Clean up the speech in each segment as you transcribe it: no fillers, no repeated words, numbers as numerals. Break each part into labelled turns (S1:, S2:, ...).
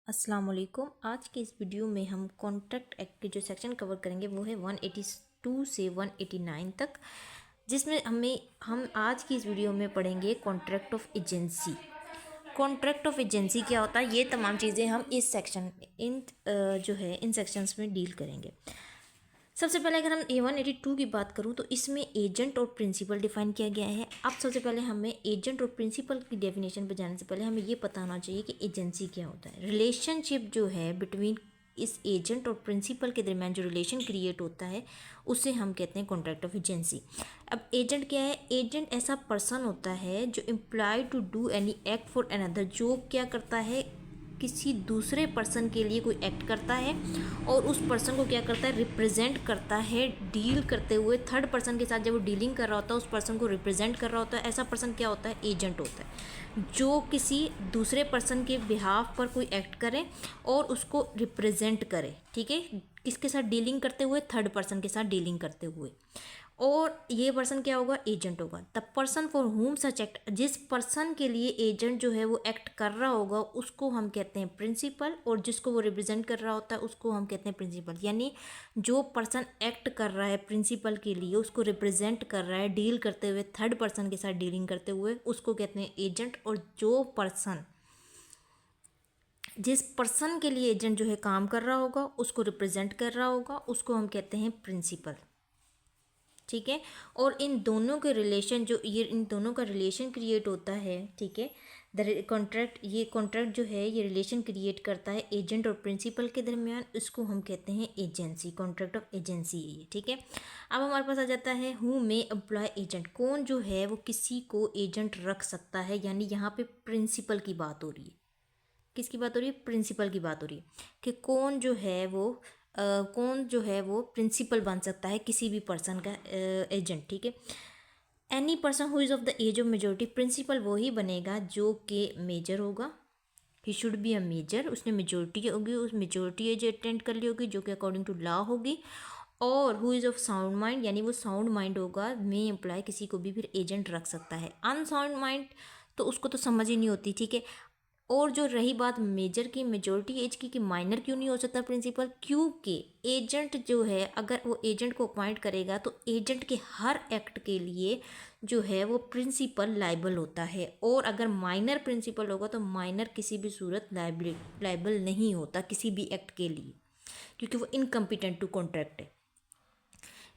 S1: अस्सलाम वालेकुम। आज के इस वीडियो में हम कॉन्ट्रैक्ट एक्ट के जो सेक्शन कवर करेंगे वो है 182 से 189 तक, जिसमें हम आज की इस वीडियो में पढ़ेंगे contract of agency. Contract of agency क्या होता है, ये तमाम चीज़ें हम इस सेक्शन इन सेक्शंस में डील करेंगे। सबसे पहले अगर हम A182 की बात करूँ तो इसमें एजेंट और प्रिंसिपल डिफाइन किया गया है। अब सबसे पहले हमें एजेंट और प्रिंसिपल की डेफिनेशन पर जाने से पहले हमें ये पता होना चाहिए कि एजेंसी क्या होता है। रिलेशनशिप जो है बिटवीन इस एजेंट और प्रिंसिपल के दरमियान जो रिलेशन क्रिएट होता है उसे हम कहते हैं कॉन्ट्रैक्ट ऑफ एजेंसी। अब एजेंट क्या है? एजेंट ऐसा पर्सन होता है जो employ to do any act for another, जो क्या करता है, किसी दूसरे पर्सन के लिए कोई एक्ट करता है और उस पर्सन को क्या करता है, रिप्रेजेंट करता है डील करते हुए। थर्ड पर्सन के साथ जब वो डीलिंग कर रहा होता है उस पर्सन को रिप्रेजेंट कर रहा होता है, ऐसा पर्सन क्या होता है? एजेंट होता है, जो किसी दूसरे पर्सन के बिहाफ पर कोई एक्ट करे और उसको रिप्रेजेंट करे। ठीक है, किसके साथ डीलिंग करते हुए? थर्ड पर्सन के साथ डीलिंग करते हुए। और ये पर्सन क्या होगा? एजेंट होगा। द पर्सन फॉर हुम सच एक्ट, जिस पर्सन के लिए एजेंट जो है वो एक्ट कर रहा होगा उसको हम कहते हैं प्रिंसिपल, और जिसको वो रिप्रेजेंट कर रहा होता है उसको हम कहते हैं प्रिंसिपल। यानी जो पर्सन एक्ट कर रहा है प्रिंसिपल के लिए, उसको रिप्रेजेंट कर रहा है डील करते हुए, थर्ड पर्सन के साथ डीलिंग करते हुए, उसको कहते हैं एजेंट। और जो पर्सन जिस पर्सन के लिए एजेंट जो है काम कर रहा होगा, उसको रिप्रेजेंट कर रहा होगा, उसको हम कहते हैं प्रिंसिपल। ठीक है, और इन दोनों के रिलेशन इन दोनों का रिलेशन क्रिएट होता है। ठीक है, ये कॉन्ट्रैक्ट जो है ये रिलेशन क्रिएट करता है एजेंट और प्रिंसिपल के दरमियान, इसको हम कहते हैं एजेंसी। कॉन्ट्रैक्ट ऑफ एजेंसी है ये। ठीक है, अब हमारे पास आ जाता है हु मे एम्प्लॉय एजेंट। कौन जो है वो किसी को एजेंट रख सकता है, यानी यहाँ पे प्रिंसिपल की बात हो रही है। किसकी बात हो रही है? प्रिंसिपल की बात हो रही है कि कौन जो है वो प्रिंसिपल बन सकता है किसी भी पर्सन का एजेंट। ठीक है, any person who is of the age of majority, principal वो ही बनेगा जो कि मेजर होगा। He should be a major, उसने मेजोरिटी होगी, उस मेजोरिटी एज अटेंड कर ली होगी जो कि अकॉर्डिंग टू लॉ होगी। और who is of sound mind, यानी वो साउंड माइंड होगा। मे एम्प्लॉय किसी को भी फिर एजेंट रख सकता है। अनसाउंड माइंड तो उसको तो समझ ही नहीं होती। ठीक है, और जो रही बात मेजर की, मेजोरिटी एज की, कि माइनर क्यों नहीं हो सकता प्रिंसिपल? क्योंकि एजेंट जो है, अगर वो एजेंट को अपॉइंट करेगा तो एजेंट के हर एक्ट के लिए जो है वो प्रिंसिपल लाइबल होता है। और अगर माइनर प्रिंसिपल होगा तो माइनर किसी भी सूरत लाइबल नहीं होता किसी भी एक्ट के लिए, क्योंकि वो इनकम्पिटेंट टू कॉन्ट्रैक्ट है।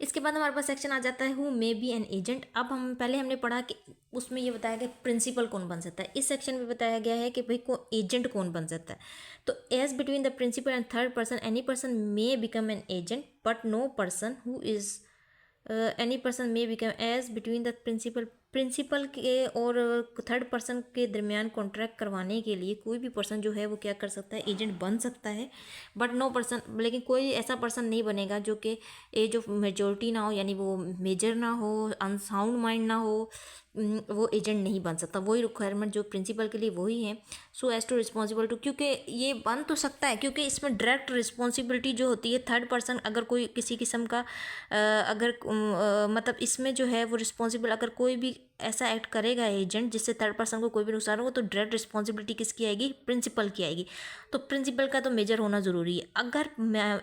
S1: इसके बाद हमारे पास सेक्शन आ जाता है who may be an agent. अब हमने पढ़ा कि उसमें ये बताया गया प्रिंसिपल कौन बन सकता है। इस सेक्शन में बताया गया है कि भाई एजेंट कौन बन सकता है। तो as between the principal and third person any person may become an agent, but no person who is any person may become as between the principal के और थर्ड पर्सन के दरमियान कॉन्ट्रैक्ट करवाने के लिए कोई भी पर्सन जो है वो क्या कर सकता है? एजेंट बन सकता है। बट नो पर्सन, लेकिन कोई ऐसा पर्सन नहीं बनेगा जो कि एज ऑफ मेजोरिटी ना हो, यानी वो मेजर ना हो, अनसाउंड माइंड ना हो, वो एजेंट नहीं बन सकता। वही रिक्वायरमेंट जो प्रिंसिपल के लिए वही है। So as to responsible to, क्योंकि ये बन तो सकता है क्योंकि इसमें डायरेक्ट रिस्पॉन्सिबिलिटी जो होती है थर्ड पर्सन, अगर कोई किसी किस्म का मतलब इसमें जो है वो रिस्पॉन्सिबल, अगर कोई भी ऐसा एक्ट करेगा एजेंट जिससे थर्ड पर्सन को कोई भी नुकसान हो तो डायरेक्ट रिस्पॉन्सिबिलिटी किसकी आएगी? प्रिंसिपल की आएगी। तो प्रिंसिपल का तो मेजर होना ज़रूरी है। अगर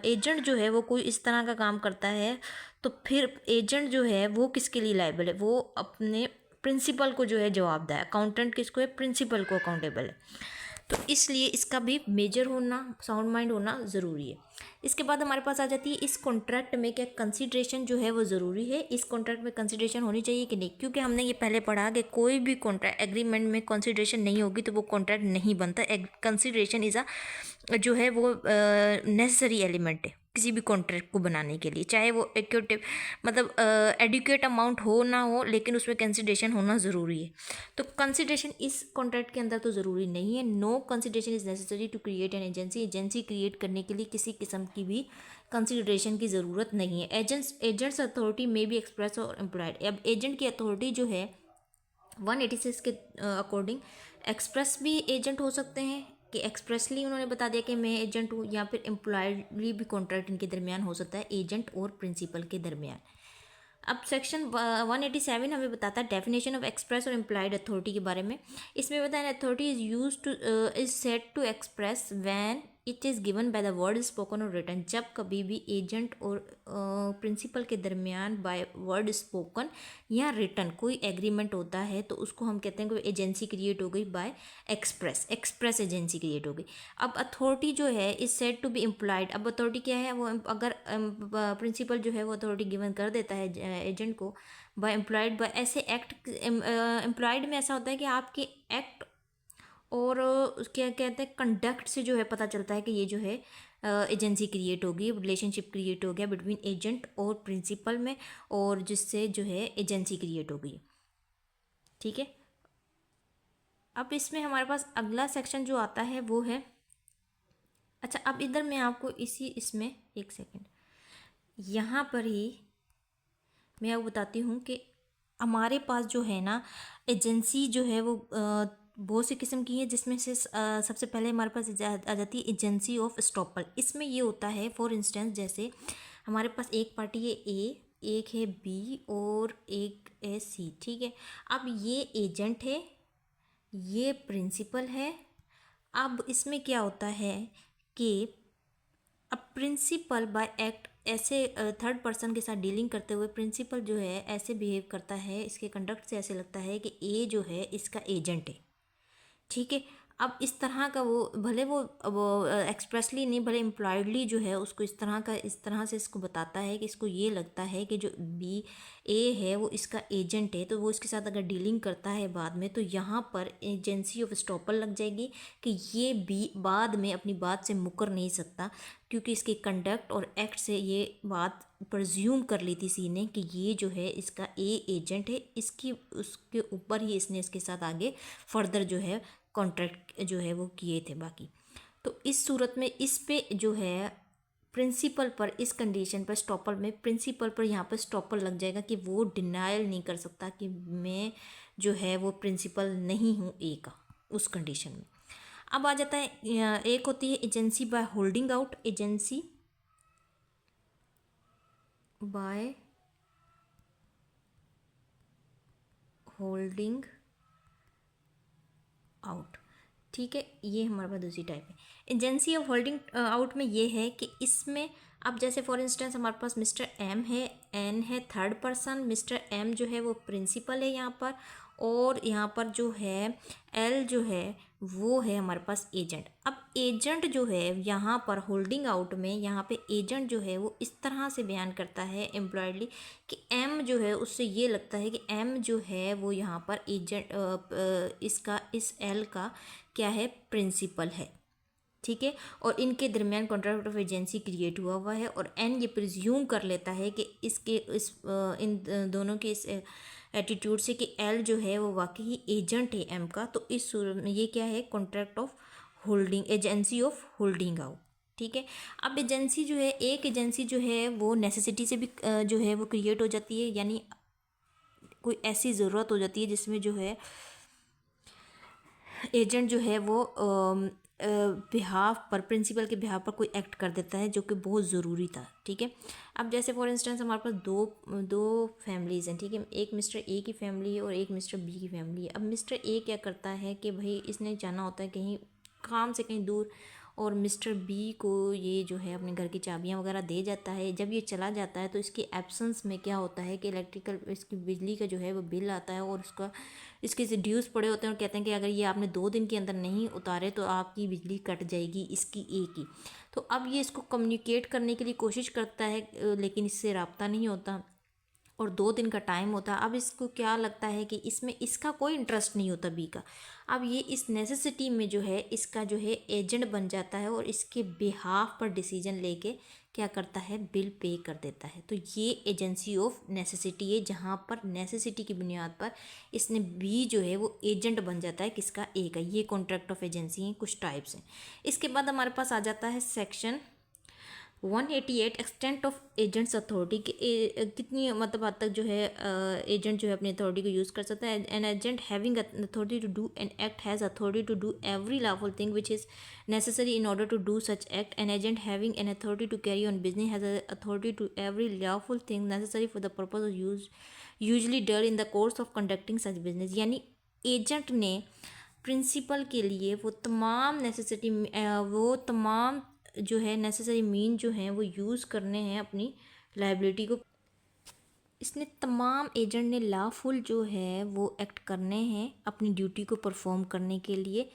S1: एजेंट जो है वो कोई इस तरह का काम करता है तो फिर एजेंट जो है वो किसके लिए लायबल है? वो अपने प्रिंसिपल को जो है जवाबदेह है। अकाउंटेंट किसको है? प्रिंसिपल को अकाउंटेबल है। तो इसलिए इसका भी मेजर होना, साउंड माइंड होना ज़रूरी है। इसके बाद हमारे पास आ जाती है इस कॉन्ट्रैक्ट में क्या कंसिडरेशन जो है वो ज़रूरी है। इस कॉन्ट्रैक्ट में कंसिडरेशन होनी चाहिए कि नहीं? क्योंकि हमने ये पहले पढ़ा कि कोई भी कॉन्ट्रैक्ट एग्रीमेंट में कंसिडरेशन नहीं होगी तो वो कॉन्ट्रैक्ट नहीं बनता। कंसिडरेशन इज़ जो है वो नेसेसरी एलिमेंट है किसी भी कॉन्ट्रैक्ट को बनाने के लिए, चाहे वो एक्यूटिव मतलब एडुकेट अमाउंट हो ना हो, लेकिन उसमें कंसिडरेशन होना ज़रूरी है। तो कंसिडरेशन इस कॉन्ट्रैक्ट के अंदर तो ज़रूरी नहीं है। No consideration is necessary to create an agency. Agency create करने के लिए किसी किस्म की भी कंसिडरेशन की ज़रूरत नहीं है। एजेंट्स अथॉरिटी में भी एक्सप्रेस और एम्प्लॉयड। अब एजेंट की अथॉरिटी जो है 186 के अकॉर्डिंग एक्सप्रेस भी एजेंट हो सकते हैं, कि एक्सप्रेसली उन्होंने बता दिया कि मैं एजेंट हूँ, या फिर एम्प्लॉयडली भी कॉन्ट्रैक्ट इनके दरमियान हो सकता है एजेंट और प्रिंसिपल के दरमियान। अब सेक्शन 187 हमें बताता है डेफिनेशन ऑफ एक्सप्रेस और इम्प्लाइड अथॉरिटी के बारे में। इसमें बताया authority is use to is set to express when it is given by the word spoken और रिटन। जब कभी भी एजेंट और प्रिंसिपल के दरमियान बाय वर्ड स्पोकन या रिटन कोई एग्रीमेंट होता है तो उसको हम कहते हैं कि एजेंसी क्रिएट हो गई बाय एक्सप्रेस एजेंसी क्रिएट हो गई। अब अथॉरिटी जो है is said to be implied. अब अथॉरिटी क्या है, वो अगर प्रिंसिपल जो है वो अथॉरिटी गिवन कर देता है एजेंट को बाय एम्प्लॉयड बाय ऐसे एक्ट। एम्प्लॉयड में ऐसा होता है कि आपके एक्ट और क्या कहते हैं कंडक्ट से जो है पता चलता है कि ये जो है एजेंसी क्रिएट होगी, रिलेशनशिप क्रिएट हो गया बिटवीन एजेंट और प्रिंसिपल में, और जिससे जो है एजेंसी क्रिएट हो गई। ठीक है, अब इसमें हमारे पास अगला सेक्शन जो आता है वो है, अच्छा अब इधर मैं आपको इसमें एक सेकेंड यहाँ पर ही मैं आपको बताती हूँ कि हमारे पास जो है ना एजेंसी जो है वो बहुत सी किस्म की है, जिसमें से सबसे पहले हमारे पास आ जाती है एजेंसी ऑफ स्टॉपल। इसमें ये होता है फॉर इंस्टेंस जैसे हमारे पास एक पार्टी है ए, एक है बी और एक है सी। ठीक है, अब ये एजेंट है, ये प्रिंसिपल है। अब इसमें क्या होता है कि अब प्रिंसिपल बाय एक्ट ऐसे थर्ड पर्सन के साथ डीलिंग करते हुए प्रिंसिपल जो है ऐसे बिहेव करता है, इसके कंडक्ट से ऐसे लगता है कि ए जो है इसका एजेंट है। ठीक है, अब इस तरह का वो भले वो एक्सप्रेसली नहीं, भले इम्प्लॉयडली जो है उसको इस तरह से इसको बताता है कि इसको ये लगता है कि जो बी ए है वो इसका एजेंट है, तो वो इसके साथ अगर डीलिंग करता है बाद में तो यहाँ पर एजेंसी ऑफ स्टॉपल लग जाएगी कि ये बी बाद में अपनी बात से मुकर नहीं सकता, क्योंकि इसके कंडक्ट और एक्ट से ये बात प्रज्यूम कर ली थी सी ने कि ये जो है इसका ए एजेंट है, इसकी उसके ऊपर ही इसने इसके साथ आगे फर्दर जो है कॉन्ट्रैक्ट जो है वो किए थे बाकी। तो इस सूरत में इस पे जो है प्रिंसिपल पर, इस कंडीशन पर स्टॉपर में प्रिंसिपल पर यहाँ पर स्टॉपर लग जाएगा कि वो डिनायल नहीं कर सकता कि मैं जो है वो प्रिंसिपल नहीं हूँ ए का, उस कंडीशन में। अब आ जाता है एक होती है agency by holding out. Agency by holding out. ठीक है, ये हमारे पास दूसरी टाइप है। एजेंसी ऑफ होल्डिंग आउट में ये है कि इसमें अब जैसे फॉर इंस्टेंस हमारे पास मिस्टर एम है, एन है थर्ड पर्सन, मिस्टर एम जो है वो प्रिंसिपल है यहाँ पर, और यहाँ पर जो है एल जो है वो है हमारे पास एजेंट। अब एजेंट जो है यहाँ पर होल्डिंग आउट में यहाँ पे एजेंट जो है वो इस तरह से बयान करता है एम्प्लॉयडली कि एम जो है उससे ये लगता है कि एम जो है वो यहाँ पर एजेंट इसका इस एल का क्या है, प्रिंसिपल है। ठीक है, और इनके दरमियान कॉन्ट्रैक्ट ऑफ एजेंसी क्रिएट हुआ है, और एन ये प्रिज्यूम कर लेता है कि इसके इन दोनों के इस एटीट्यूड से कि एल जो है वो वाकई एजेंट है एम का। तो इस सूरत में ये क्या है, contract of holding, agency of holding out. ठीक है, अब एजेंसी जो है, एक एजेंसी जो है वो नेसेसिटी से भी जो है वो क्रिएट हो जाती है, यानी कोई ऐसी ज़रूरत हो जाती है जिसमें जो है एजेंट जो है वो बिहाफ पर, प्रिंसिपल के बिहाफ पर कोई एक्ट कर देता है जो कि बहुत ज़रूरी था। ठीक है, अब जैसे फॉर इंस्टेंस हमारे पास दो फैमिलीज़ हैं। ठीक है, एक मिस्टर ए की फैमिली है और एक मिस्टर बी की फैमिली है। अब मिस्टर ए क्या करता है कि भाई इसने जाना होता है कहीं काम से कहीं दूर, और मिस्टर बी को ये जो है अपने घर की चाबियां वगैरह दे जाता है। जब ये चला जाता है तो इसकी एब्सेंस में क्या होता है कि इलेक्ट्रिकल इसकी बिजली का जो है वो बिल आता है, और उसका इसके से ड्यूज पड़े होते हैं, और कहते हैं कि अगर ये आपने 2 दिन के अंदर नहीं उतारे तो आपकी बिजली कट जाएगी इसकी ए की। तो अब ये इसको कम्युनिकेट करने के लिए कोशिश करता है, लेकिन इससे रब्ता नहीं होता, और 2 दिन का टाइम होता है। अब इसको क्या लगता है कि इसमें इसका कोई इंटरेस्ट नहीं होता बी का। अब ये इस नेसेसिटी में जो है इसका जो है एजेंट बन जाता है, और इसके बिहाफ पर डिसीजन लेके क्या करता है, बिल पे कर देता है। तो ये एजेंसी ऑफ नेसेसिटी है, जहाँ पर नेसेसिटी की बुनियाद पर इसने बी जो है वो एजेंट बन जाता है किसका, ए का। ये कॉन्ट्रैक्ट ऑफ एजेंसी हैं, कुछ टाइप्स हैं। इसके बाद हमारे पास आ जाता है section 188 extent of agents authority के कितनी मतलब हद तक जो है एजेंट जो है अपनी अथॉरिटी को यूज़ कर सकता है। An agent having authority to do an act has authority to do every lawful thing which is necessary in order to do such act. An agent having an authority to carry on business has a authority to every lawful thing necessary for the purpose of use usually done in the course of conducting such business। यानी agent ने principal के लिए वो तमाम necessity वो तमाम जो है नेसेसरी मीन जो हैं वो यूज़ करने हैं अपनी लाइबिलिटी को। इसने तमाम एजेंट ने लॉफुल जो है वो एक्ट करने हैं अपनी ड्यूटी को परफॉर्म करने के लिए।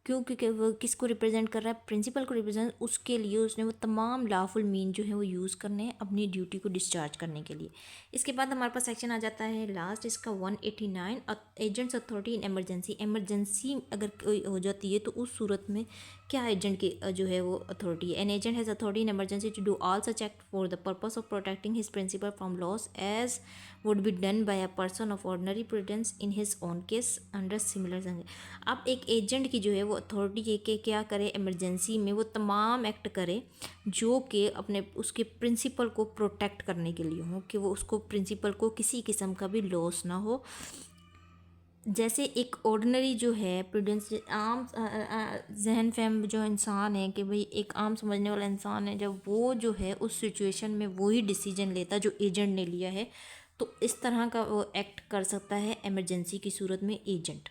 S1: क्यों? क्योंकि वो किसको रिप्रेजेंट कर रहा है? प्रिंसिपल को रिप्रेजेंट, उसके लिए उसने वो तमाम लॉफुल मीन जो है वो यूज़ करने हैं अपनी ड्यूटी को डिस्चार्ज करने के लिए। इसके बाद हमारे पास सेक्शन आ जाता है लास्ट इसका 189 agents authority in emergency. Emergency अगर कोई हो जाती है तो उस सूरत में क्या एजेंट की जो है वो अथॉरिटी है। An agent has authority in emergency to do all such act for the purpose of protecting his principal from loss as would be done by a person of ordinary prudence in his own case under similar. अब एक agent की जो है वो authority है कि क्या करे, इमरजेंसी में वो तमाम एक्ट करे जो कि अपने उसके प्रिंसिपल को प्रोटेक्ट करने के लिए हो, कि वो उसको प्रिंसिपल को किसी किस्म का भी लॉस ना हो। जैसे एक ऑर्डिनरी जो है प्रूडेंस आम जहन फहम जो इंसान है कि भाई एक आम समझने वाला इंसान है, जब वो जो है उस सिचुएशन में वही डिसीजन लेता जो एजेंट ने लिया है, तो इस तरह का वो एक्ट कर सकता है इमरजेंसी की सूरत में एजेंट।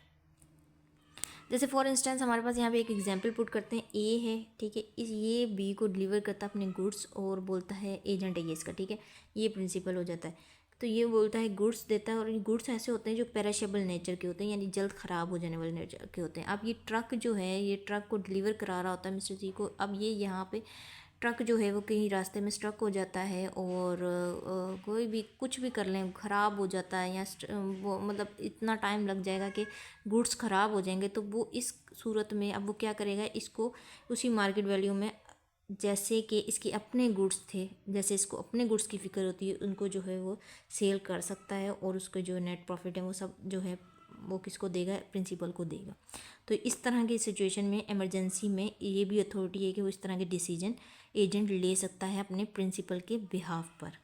S1: जैसे फॉर इंस्टेंस हमारे पास यहाँ पे एक एग्जांपल पुट करते हैं। ए है, ठीक है, इस ये बी को डिलीवर करता है अपने गुड्स और बोलता है एजेंट है ये इसका, ठीक है, ये प्रिंसिपल हो जाता है। तो ये बोलता है गुड्स देता है, और ये गुड्स ऐसे होते हैं जो पेरिशेबल नेचर के होते हैं, यानी जल्द ख़राब हो जाने वाले नेचर के होते हैं। अब ये ट्रक जो है, ये ट्रक को डिलीवर करा रहा होता है मिस्टर जी को। अब ये यहाँ पे ट्रक जो है वो कहीं रास्ते में स्ट्रक हो जाता है, और कोई भी कुछ भी कर लें ख़राब हो जाता है, या वो मतलब इतना टाइम लग जाएगा कि गुड्स ख़राब हो जाएंगे। तो वो इस सूरत में अब वो क्या करेगा, इसको उसी मार्केट वैल्यू में, जैसे कि इसके अपने गुड्स थे, जैसे इसको अपने गुड्स की फ़िक्र होती है, उनको जो है वो सेल कर सकता है, और उसका जो नेट प्रॉफिट है वो सब जो है वो किसको देगा, प्रिंसिपल को देगा। तो इस तरह की सिचुएशन में इमरजेंसी में ये भी अथॉरिटी है कि वो इस तरह के डिसीजन एजेंट ले सकता है अपने प्रिंसिपल के बिहाफ पर।